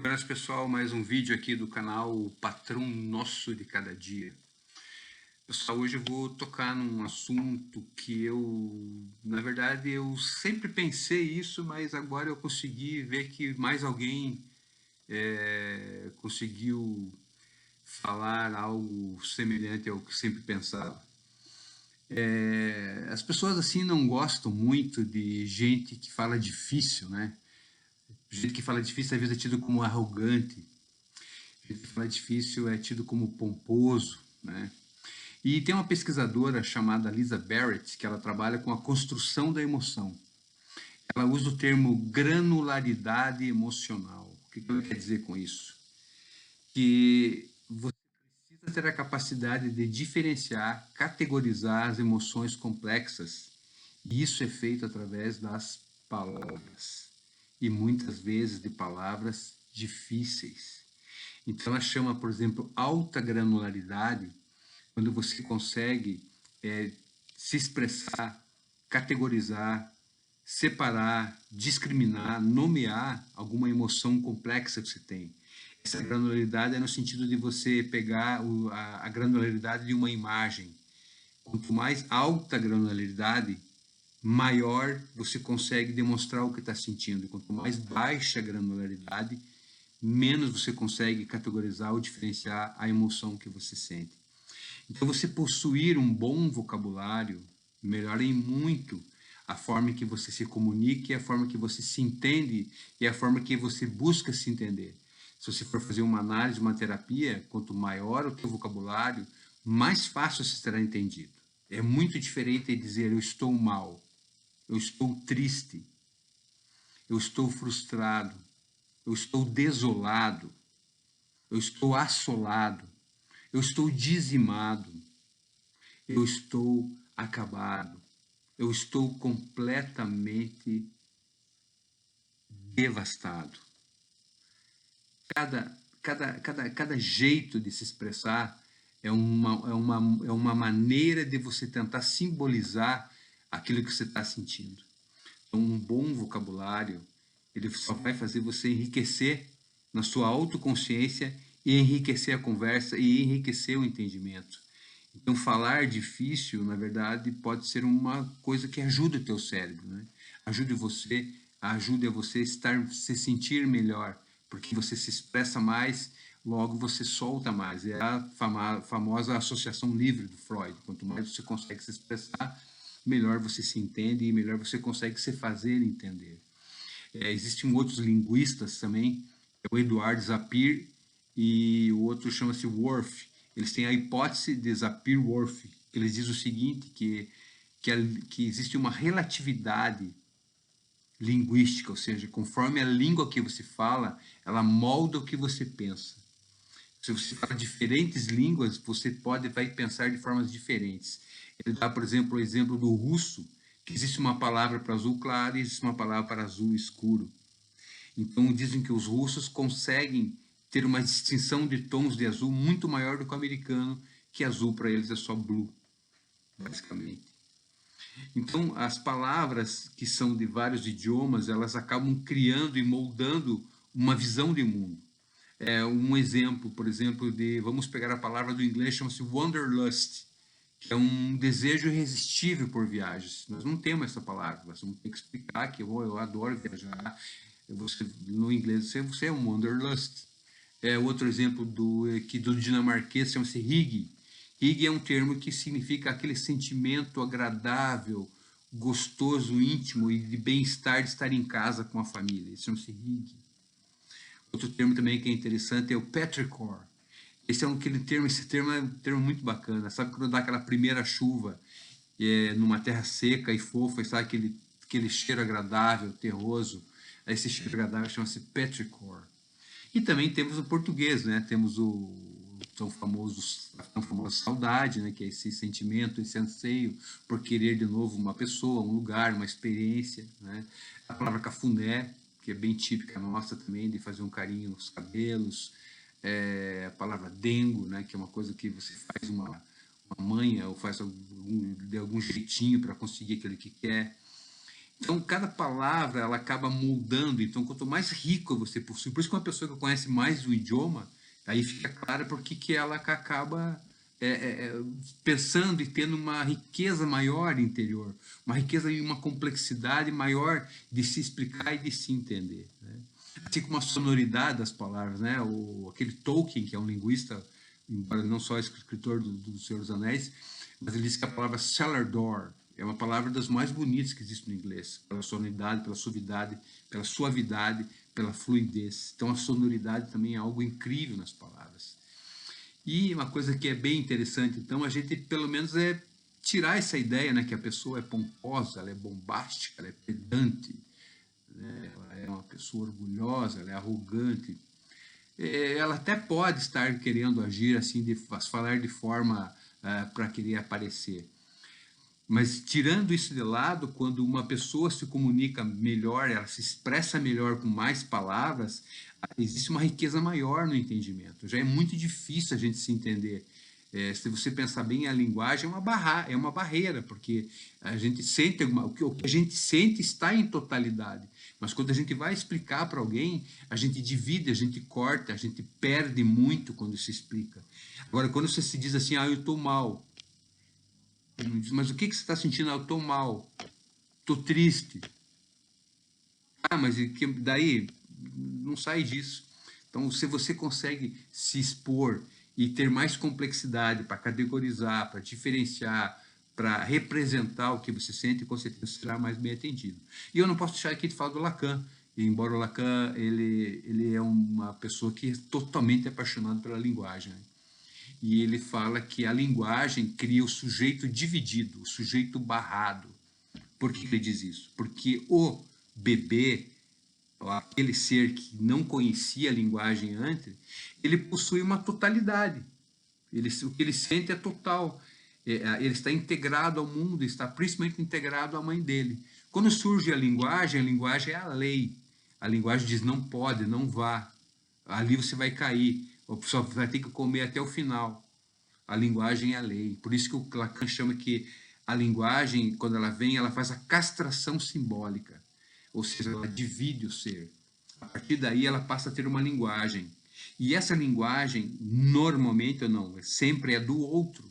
Buenas, pessoal, mais um vídeo aqui do canal O Patrão Nosso de Cada Dia. Pessoal, hoje eu vou tocar num assunto que na verdade, eu sempre pensei isso, mas agora eu consegui ver que mais alguém conseguiu falar algo semelhante ao que sempre pensava. As pessoas assim não gostam muito de gente que fala difícil, né? Gente que fala difícil às vezes é tido como arrogante. Gente que fala difícil é tido como pomposo, né? E tem uma pesquisadora chamada Lisa Barrett, que ela trabalha com a construção da emoção. Ela usa o termo granularidade emocional. O que ela quer dizer com isso? Que você precisa ter a capacidade de diferenciar, categorizar as emoções complexas. E isso é feito através das palavras. E muitas vezes de palavras difíceis. Então ela chama, por exemplo, alta granularidade, quando você consegue se expressar, categorizar, separar, discriminar, nomear alguma emoção complexa que você tem. Essa granularidade é no sentido de você pegar a granularidade de uma imagem. Quanto mais alta a granularidade, maior você consegue demonstrar o que está sentindo. E quanto mais baixa a granularidade, menos você consegue categorizar ou diferenciar a emoção que você sente. Então, você possuir um bom vocabulário melhora em muito a forma que você se comunica, a forma que você se entende e a forma que você busca se entender. Se você for fazer uma análise, uma terapia, quanto maior o teu vocabulário, mais fácil você será entendido. É muito diferente de dizer eu estou mal, eu estou triste, eu estou frustrado, eu estou desolado, eu estou assolado, eu estou dizimado, eu estou acabado, eu estou completamente devastado. Cada jeito de se expressar é uma maneira de você tentar simbolizar aquilo que você está sentindo. Então, um bom vocabulário, ele só vai fazer você enriquecer na sua autoconsciência e enriquecer a conversa e enriquecer o entendimento. Então, falar difícil, na verdade, pode ser uma coisa que ajuda o teu cérebro, né? Ajude a você se sentir melhor, porque você se expressa mais, logo você solta mais. É a famosa associação livre do Freud. Quanto mais você consegue se expressar, melhor você se entende e melhor você consegue se fazer entender. Existem outros linguistas também, o Eduard Sapir e o outro chama-se Worth. Eles têm a hipótese de Sapir-Whorf. Eles dizem o seguinte, que existe uma relatividade linguística, ou seja, conforme a língua que você fala, ela molda o que você pensa. Se você fala diferentes línguas, você vai pensar de formas diferentes. Ele dá, por exemplo, o exemplo do russo, que existe uma palavra para azul claro e existe uma palavra para azul escuro. Então, dizem que os russos conseguem ter uma distinção de tons de azul muito maior do que o americano, que azul para eles é só blue, basicamente. Então, as palavras que são de vários idiomas, elas acabam criando e moldando uma visão de mundo. Um exemplo, por exemplo, vamos pegar a palavra do inglês, chama-se wanderlust, que é um desejo irresistível por viagens. Nós não temos essa palavra, nós vamos ter que explicar que eu adoro viajar. No inglês, você é um wanderlust. Outro exemplo do dinamarquês chama-se hygge. Hygge é um termo que significa aquele sentimento agradável, gostoso, íntimo e de bem-estar de estar em casa com a família. Isso chama-se hygge. Outro termo também que é interessante é o petrichor. Esse termo é um termo muito bacana. Sabe quando dá aquela primeira chuva numa terra seca e fofa, e sabe aquele cheiro agradável, terroso? Esse cheiro agradável chama-se petrichor. E também temos o português, né? Temos a tão famosa saudade, né? Que é esse sentimento, esse anseio por querer de novo uma pessoa, um lugar, uma experiência, né? A palavra cafuné, que é bem típica nossa também, de fazer um carinho nos cabelos. A palavra dengo, né? Que é uma coisa que você faz uma manha ou faz de algum jeitinho para conseguir aquilo que quer. Então, cada palavra, ela acaba moldando. Então, quanto mais rico você possui, por isso que uma pessoa que conhece mais o idioma, aí fica claro porque que ela acaba pensando e tendo uma riqueza maior interior, uma riqueza e uma complexidade maior de se explicar e de se entender, né? Assim como a sonoridade das palavras, né? Aquele Tolkien, que é um linguista, embora não só escritor do Senhor dos Anéis, mas ele diz que a palavra cellar door é uma palavra das mais bonitas que existe no inglês, pela sonoridade, pela suavidade, pela suavidade, pela fluidez. Então a sonoridade também é algo incrível nas palavras. E uma coisa que é bem interessante, então, a gente pelo menos tirar essa ideia, né, que a pessoa é pomposa, ela é bombástica, ela é pedante, né, ela é uma pessoa orgulhosa, ela é arrogante. Ela até pode estar querendo agir assim, falar de forma para querer aparecer. Mas tirando isso de lado, quando uma pessoa se comunica melhor, ela se expressa melhor com mais palavras, existe uma riqueza maior no entendimento. Já é muito difícil a gente se entender. Se você pensar bem, a linguagem é uma barreira, porque a gente sente o que a gente sente está em totalidade. Mas quando a gente vai explicar para alguém, a gente divide, a gente corta, a gente perde muito quando se explica. Agora, quando você se diz assim, eu estou mal, mas o que você está sentindo? Eu estou mal, estou triste. Mas daí? Não sai disso. Então, se você consegue se expor e ter mais complexidade para categorizar, para diferenciar, para representar o que você sente, com certeza será mais bem atendido. E eu não posso deixar aqui de falar do Lacan, embora o Lacan ele é uma pessoa que é totalmente apaixonado pela linguagem, né? E ele fala que a linguagem cria o sujeito dividido, o sujeito barrado. Por que ele diz isso? Porque o bebê, aquele ser que não conhecia a linguagem antes, ele possui uma totalidade. O que ele sente é total. Ele está integrado ao mundo, está principalmente integrado à mãe dele. Quando surge a linguagem é a lei. A linguagem diz não pode, não vá. Ali você vai cair. Ou só vai ter que comer até o final. A linguagem é a lei. Por isso que o Lacan chama que a linguagem, quando ela vem, ela faz a castração simbólica. Ou seja, ela divide o ser. A partir daí, ela passa a ter uma linguagem. E essa linguagem, normalmente ou não, sempre é do outro.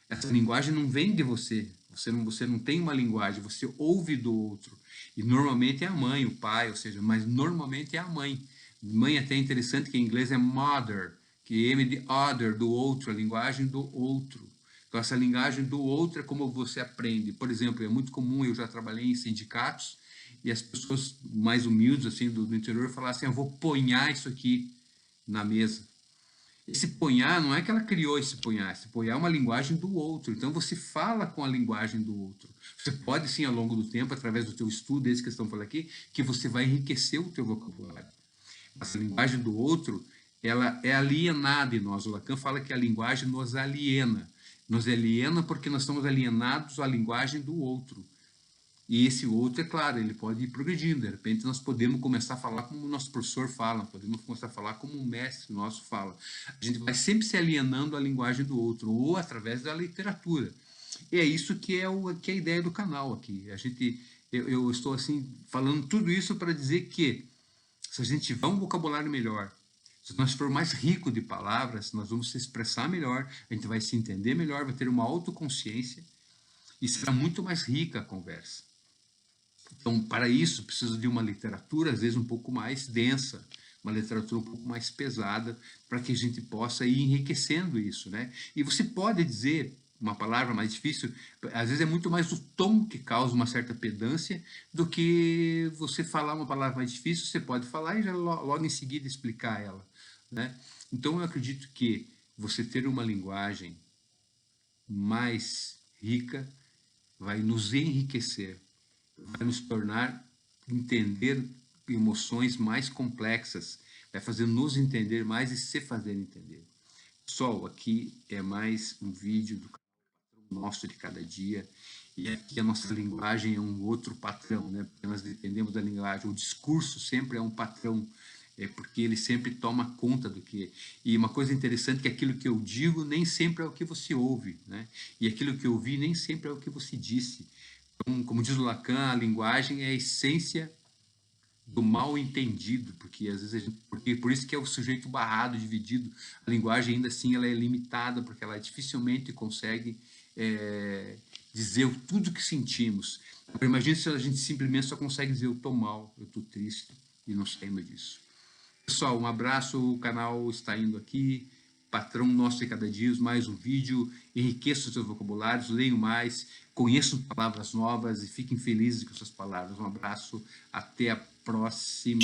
Essa linguagem não vem de você. Você não tem uma linguagem, você ouve do outro. E normalmente é a mãe, o pai, ou seja, mas normalmente é a mãe. Mãe até interessante que em inglês é mother, que M de other, do outro, a linguagem do outro. Então essa linguagem do outro é como você aprende. Por exemplo, é muito comum, eu já trabalhei em sindicatos, e as pessoas mais humildes assim do interior falavam assim, eu vou ponhar isso aqui na mesa. Esse ponhar não é que ela criou esse ponhar é uma linguagem do outro. Então você fala com a linguagem do outro. Você pode sim ao longo do tempo, através do teu estudo, esse que estão falando aqui, que você vai enriquecer o teu vocabulário. Essa linguagem do outro, ela é alienada em nós. O Lacan fala que a linguagem nos aliena. Nos aliena porque nós estamos alienados à linguagem do outro. E esse outro, é claro, ele pode ir progredindo. De repente, nós podemos começar a falar como o nosso professor fala, podemos começar a falar como um mestre nosso fala. A gente vai sempre se alienando à linguagem do outro, ou através da literatura. E é isso que é a ideia do canal aqui. Eu estou assim falando tudo isso para dizer que se a gente tiver um vocabulário melhor, se nós for mais rico de palavras, nós vamos se expressar melhor, a gente vai se entender melhor, vai ter uma autoconsciência e será muito mais rica a conversa. Então, para isso, preciso de uma literatura, às vezes, um pouco mais densa, uma literatura um pouco mais pesada, para que a gente possa ir enriquecendo isso, né? E você pode dizer uma palavra mais difícil, às vezes é muito mais o tom que causa uma certa pedância do que você falar uma palavra mais difícil, você pode falar e já logo em seguida explicar ela, né? Então, eu acredito que você ter uma linguagem mais rica vai nos enriquecer, vai nos tornar entender emoções mais complexas, vai fazer nos entender mais e se fazer entender. Pessoal, aqui é mais um vídeo do nosso de cada dia, e aqui a nossa linguagem é um outro patrão, né? Porque nós dependemos da linguagem, o discurso sempre é um patrão, porque ele sempre toma conta do que... E uma coisa interessante é que aquilo que eu digo nem sempre é o que você ouve, né? E aquilo que eu vi nem sempre é o que você disse. Então, como diz o Lacan, a linguagem é a essência do mal entendido, porque às vezes porque por isso que é o sujeito barrado, dividido. A linguagem ainda assim ela é limitada, porque ela dificilmente consegue dizer tudo que sentimos. Agora, imagina se a gente simplesmente só consegue dizer eu estou mal, eu estou triste e não saímos disso. Pessoal, um abraço, o canal está indo aqui, patrão nosso de cada dia, mais um vídeo, enriqueça os seus vocabulários, leiam mais, conheçam palavras novas e fiquem felizes com suas palavras. Um abraço, até a próxima.